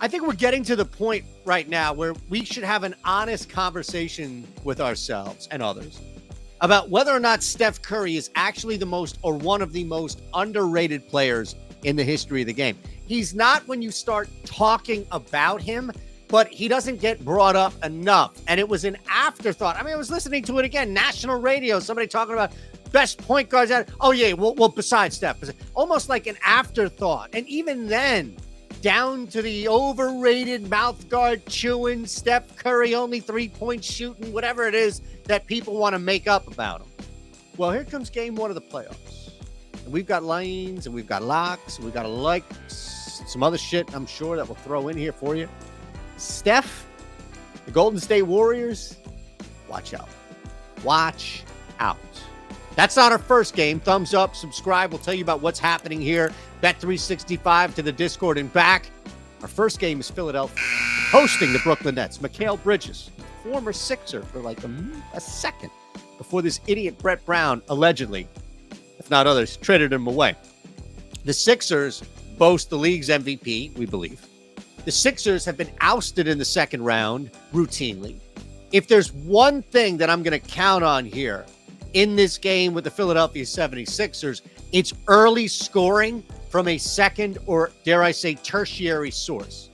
I think we're getting to the point right now where we should have an honest conversation with ourselves and others about whether or not Steph Curry is actually the most or one of the most underrated players in the history of the game. He's not when you start talking about him, but he doesn't get brought up enough. And it was an afterthought. I mean, I was listening to it again, national radio, somebody talking about best point guards. Oh, yeah, well, besides Steph. Almost like an afterthought. And even then, down to the overrated mouth guard chewing, Steph Curry only 3-point shooting, whatever it is that people want to make up about him. Well, here comes game one of the playoffs. And we've got lanes and we've got locks and we've got some other shit I'm sure that we'll throw in here for you. Steph, the Golden State Warriors, watch out. Watch out. That's not our first game. Thumbs up, subscribe. We'll tell you about what's happening here. Bet365 to the Discord and back. Our first game is Philadelphia hosting the Brooklyn Nets. Mikal Bridges, former Sixer for like a second before this idiot Brett Brown allegedly, if not others, traded him away. The Sixers boast the league's MVP, we believe. The Sixers have been ousted in the second round routinely. If there's one thing that I'm going to count on here in this game with the Philadelphia 76ers, it's early scoring from a second or, dare I say, tertiary source.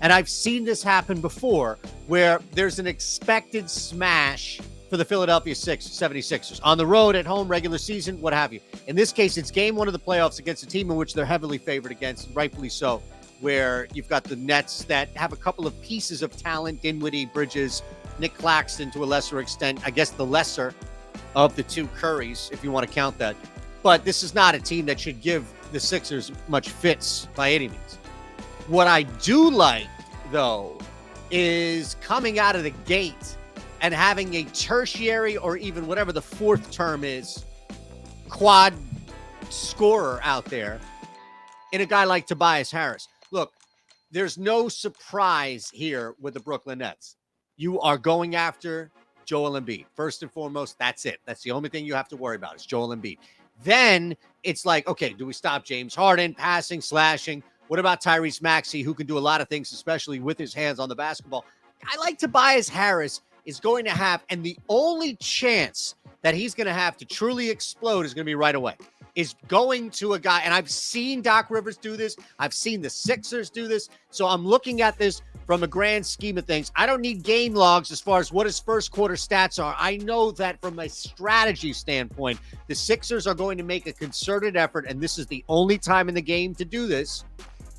And I've seen this happen before where there's an expected smash for the Philadelphia 76ers. On the road, at home, regular season, what have you. In this case, it's game one of the playoffs against a team in which they're heavily favored against, rightfully so, where you've got the Nets that have a couple of pieces of talent, Dinwiddie, Bridges, Nick Claxton to a lesser extent, I guess the lesser of the two Currys, if you want to count that. But this is not a team that should give the Sixers much fits by any means. What I do like, though, is coming out of the gate and having a tertiary or even whatever the fourth term is, quad scorer out there in a guy like Tobias Harris. Look, there's no surprise here with the Brooklyn Nets. You are going after Joel Embiid. First and foremost, that's it. That's the only thing you have to worry about is Joel Embiid. Then it's like, okay, do we stop James Harden, passing, slashing? What about Tyrese Maxey, who can do a lot of things, especially with his hands on the basketball? I like Tobias Harris is going to have, and the only chance that he's going to have to truly explode is going to be right away, is going to a guy, and I've seen Doc Rivers do this. I've seen the Sixers do this. So I'm looking at this from a grand scheme of things. I don't need game logs as far as what his first quarter stats are. I know that from a strategy standpoint, the Sixers are going to make a concerted effort, and this is the only time in the game to do this,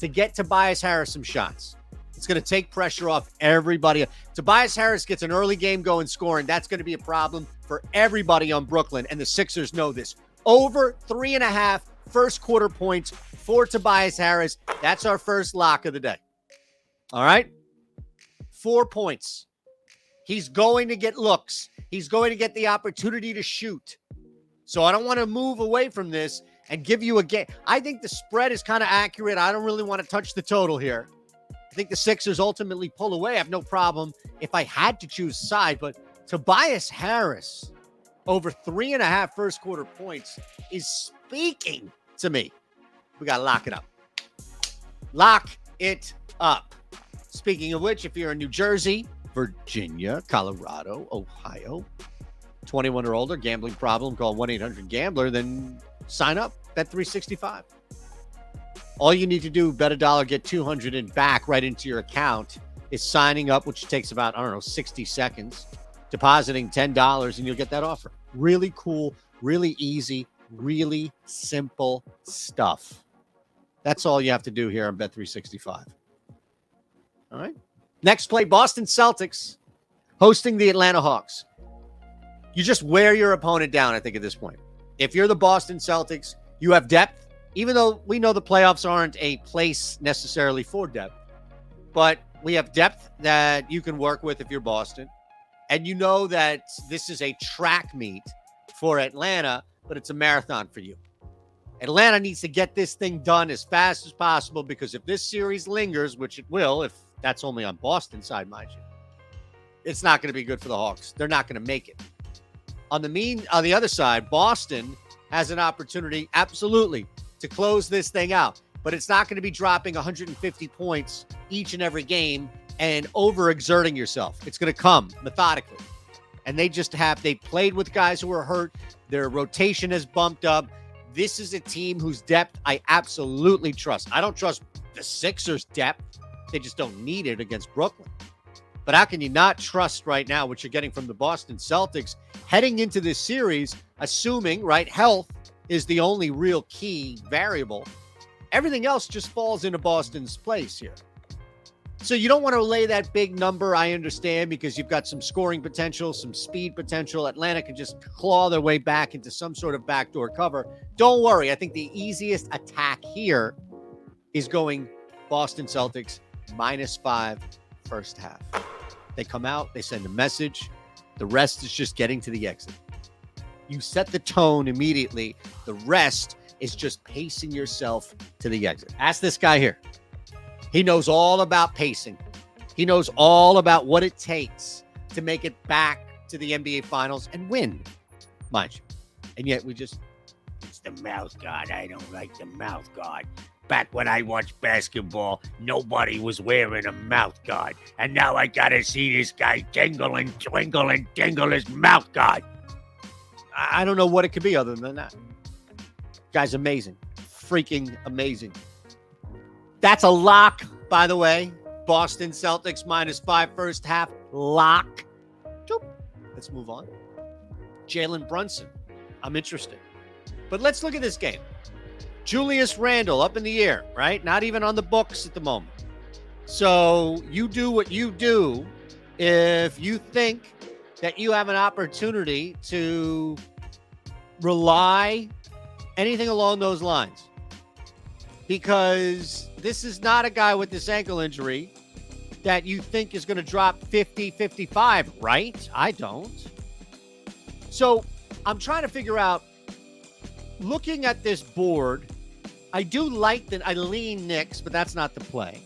to get Tobias Harris some shots. It's going to take pressure off everybody. Tobias Harris gets an early game going scoring. That's going to be a problem for everybody on Brooklyn, and the Sixers know this. Over 3.5 first quarter points for Tobias Harris. That's our first lock of the day. All right? 4 points. He's going to get looks. He's going to get the opportunity to shoot. So I don't want to move away from this and give you a game. I think the spread is kind of accurate. I don't really want to touch the total here. I think the Sixers ultimately pull away. I have no problem if I had to choose side, but Tobias Harris over 3.5 first quarter points is speaking to me. We got to lock it up. Lock it up. Speaking of which, if you're in New Jersey, Virginia, Colorado, Ohio, 21 or older, gambling problem, call 1-800-GAMBLER, then sign up. Bet365. All you need to do, bet $1, get 200 and back right into your account, is signing up, which takes about, 60 seconds, depositing $10, and you'll get that offer. Really cool, really easy, really simple stuff. That's all you have to do here on Bet365. All right. Next play, Boston Celtics hosting the Atlanta Hawks. You just wear your opponent down, I think, at this point. If you're the Boston Celtics, you have depth, even though we know the playoffs aren't a place necessarily for depth. But we have depth that you can work with if you're Boston. And you know that this is a track meet for Atlanta, but it's a marathon for you. Atlanta needs to get this thing done as fast as possible, because if this series lingers, which it will, if that's only on Boston's side, mind you, it's not going to be good for the Hawks. They're not going to make it. On the other side, Boston has an opportunity, absolutely, to close this thing out. but it's not going to be dropping 150 points each and every game and overexerting yourself. It's going to come methodically. And they played with guys who were hurt. Their rotation has bumped up. This is a team whose depth I absolutely trust. I don't trust the Sixers' depth. They just don't need it against Brooklyn. But how can you not trust right now what you're getting from the Boston Celtics heading into this series, assuming, right, health is the only real key variable. Everything else just falls into Boston's place here. So you don't want to lay that big number, I understand, because you've got some scoring potential, some speed potential. Atlanta can just claw their way back into some sort of backdoor cover. Don't worry. I think the easiest attack here is going Boston Celtics -5 first half. They come out, they send a message. The rest is just getting to the exit. You set the tone immediately. The rest is just pacing yourself to the exit. Ask this guy here. He knows all about pacing. He knows all about what it takes to make it back to the NBA Finals and win, mind you. And yet it's the mouth guard. I don't like the mouth guard. Back when I watched basketball, nobody was wearing a mouth guard. And now I got to see this guy tingle and twinkle and tingle his mouth guard. I don't know what it could be other than that. Guy's amazing. Freaking amazing. That's a lock, by the way. Boston Celtics -5 first half. Lock. Doop. Let's move on. Jalen Brunson. I'm interested. But let's look at this game. Julius Randle up in the air, right? Not even on the books at the moment. So you do what you do if you think that you have an opportunity to rely anything along those lines. Because this is not a guy with this ankle injury that you think is going to drop 50, 55, right? I don't. So I'm trying to figure out, looking at this board, I do like that I lean Knicks, but that's not the play.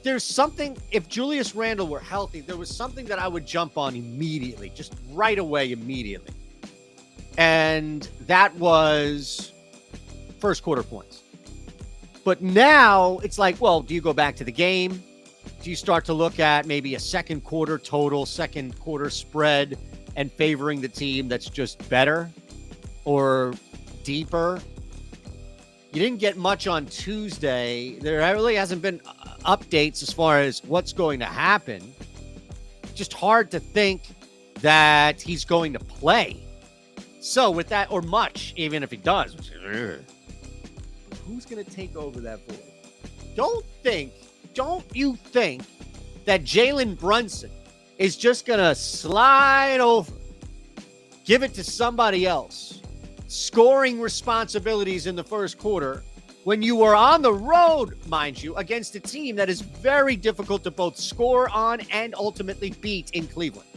There's something, if Julius Randle were healthy, there was something that I would jump on immediately, just right away immediately. And that was first quarter points. But now it's like, well, do you go back to the game? Do you start to look at maybe a second quarter total, second quarter spread, and favoring the team that's just better or deeper? You didn't get much on Tuesday. There really hasn't been updates as far as what's going to happen. Just hard to think that he's going to play. So with that, or much, even if he does, who's going to take over that void? Don't you think that Jalen Brunson is just going to slide over, give it to somebody else, scoring responsibilities in the first quarter, when you are on the road, mind you, against a team that is very difficult to both score on and ultimately beat in Cleveland?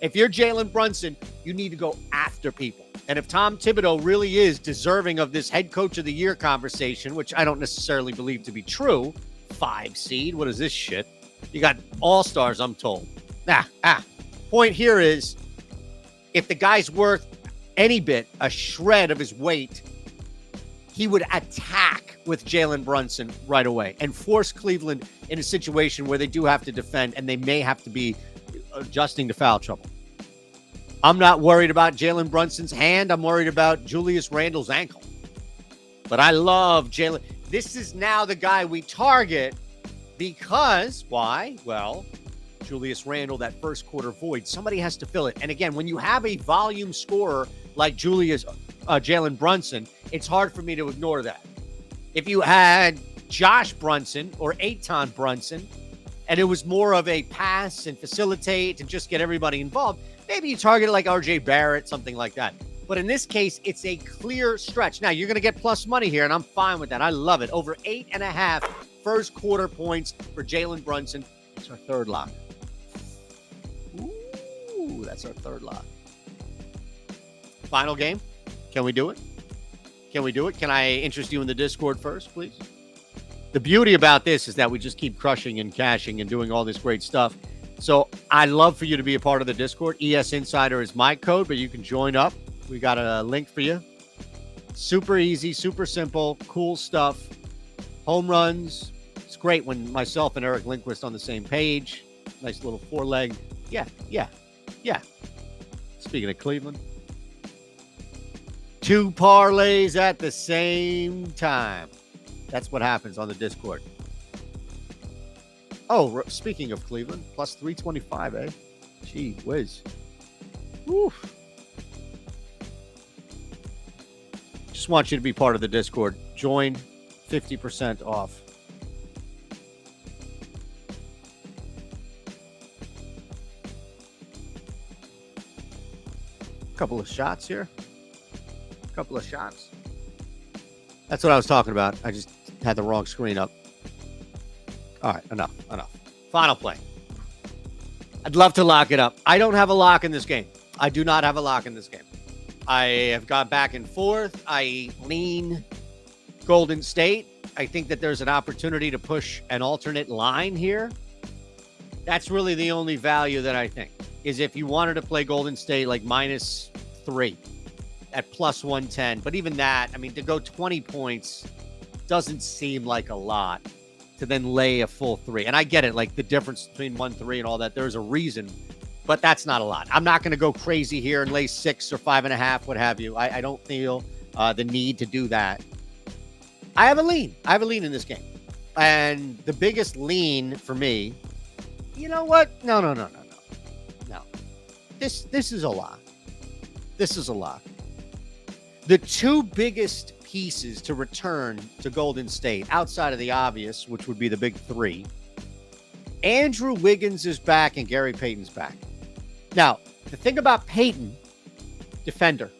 If you're Jalen Brunson, you need to go after people. And if Tom Thibodeau really is deserving of this head coach of the year conversation, which I don't necessarily believe to be true, 5 seed, what is this shit? You got all-stars, I'm told. Point here is, if the guy's worth any bit, a shred of his weight, he would attack with Jalen Brunson right away and force Cleveland in a situation where they do have to defend and they may have to be adjusting to foul trouble. I'm not worried about Jalen Brunson's hand. I'm worried about Julius Randle's ankle. But I love Jalen. This is now the guy we target because, why? Well, Julius Randle, that first quarter void, somebody has to fill it. And again, when you have a volume scorer like Jalen Brunson, it's hard for me to ignore that. If you had Josh Brunson or Eytan Brunson, and it was more of a pass and facilitate and just get everybody involved, maybe you target it like RJ Barrett, something like that. But in this case, it's a clear stretch. Now, you're going to get plus money here, and I'm fine with that. I love it. Over 8.5 first quarter points for Jalen Brunson. It's our third lock. Ooh, that's our third lock. Final game. Can we do it? Can I interest you in the Discord first, please? The beauty about this is that we just keep crushing and cashing and doing all this great stuff. So I'd love for you to be a part of the Discord. ES Insider is my code, but you can join up. We got a link for you. Super easy, super simple, cool stuff. Home runs. It's great when myself and Eric Lindquist on the same page. Nice little four-leg. Yeah. Speaking of Cleveland. 2 parlays at the same time. That's what happens on the Discord. Oh, speaking of Cleveland, plus 325, eh? Gee whiz. Oof. Just want you to be part of the Discord. Join, 50% off. Couple of shots here. Couple of shots. That's what I was talking about. I just had the wrong screen up. All right, enough. Final play. I'd love to lock it up. I don't have a lock in this game. I do not have a lock in this game. I have gone back and forth. I lean Golden State. I think that there's an opportunity to push an alternate line here. That's really the only value that I think is if you wanted to play Golden State like -3 at plus 110. But even that, I mean, to go 20 points doesn't seem like a lot to then lay a full 3. And I get it, like the difference between 1-3 and all that. There's a reason, but that's not a lot. I'm not going to go crazy here and lay 6 or 5.5, what have you. I don't feel the need to do that. I have a lean. I have a lean in this game. And the biggest lean for me, you know what? No. This is a lock. This is a lock. The 2 biggest pieces to return to Golden State, outside of the obvious, which would be the big 3, Andrew Wiggins is back and Gary Payton's back. Now, the thing about Payton, defender,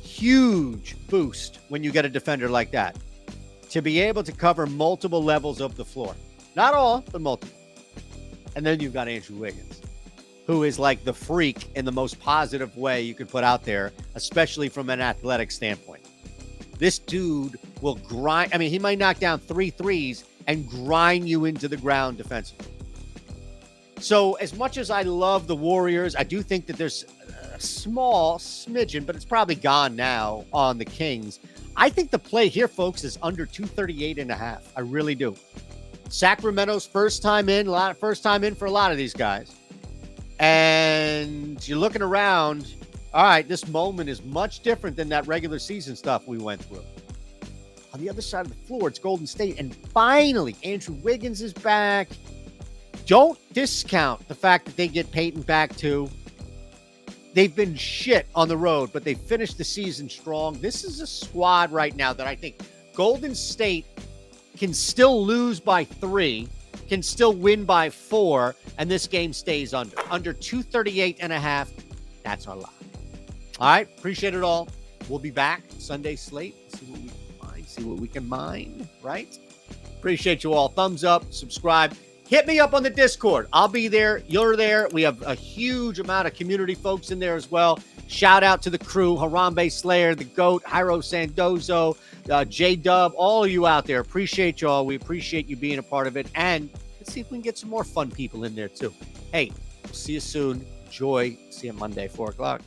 huge boost when you get a defender like that to be able to cover multiple levels of the floor. Not all, but multiple. And then you've got Andrew Wiggins, who is like the freak in the most positive way you could put out there, especially from an athletic standpoint. This dude will grind. I mean, he might knock down 3 threes and grind you into the ground defensively. So as much as I love the Warriors, I do think that there's a small smidgen, but it's probably gone now on the Kings. I think the play here, folks, is under 238.5. I really do. Sacramento's first time in for a lot of these guys. And you're looking around, all right, this moment is much different than that regular season stuff we went through. On the other side of the floor, it's Golden State. And finally, Andrew Wiggins is back. Don't discount the fact that they get Payton back too. They've been shit on the road, but they finished the season strong. This is a squad right now that I think Golden State can still lose by 3, can still win by 4, and this game stays under 238.5. That's our lot. All right, appreciate it all. We'll be back Sunday slate. See what we can find, see what we can mine, right? Appreciate you all. Thumbs up, subscribe. Hit me up on the Discord. I'll be there. You're there. We have a huge amount of community folks in there as well. Shout out to the crew, Harambe Slayer, the GOAT, Jairo Sandozo, J-Dub, all of you out there. Appreciate you all. We appreciate you being a part of it. And let's see if we can get some more fun people in there too. Hey, see you soon. Enjoy. See you Monday, 4 o'clock.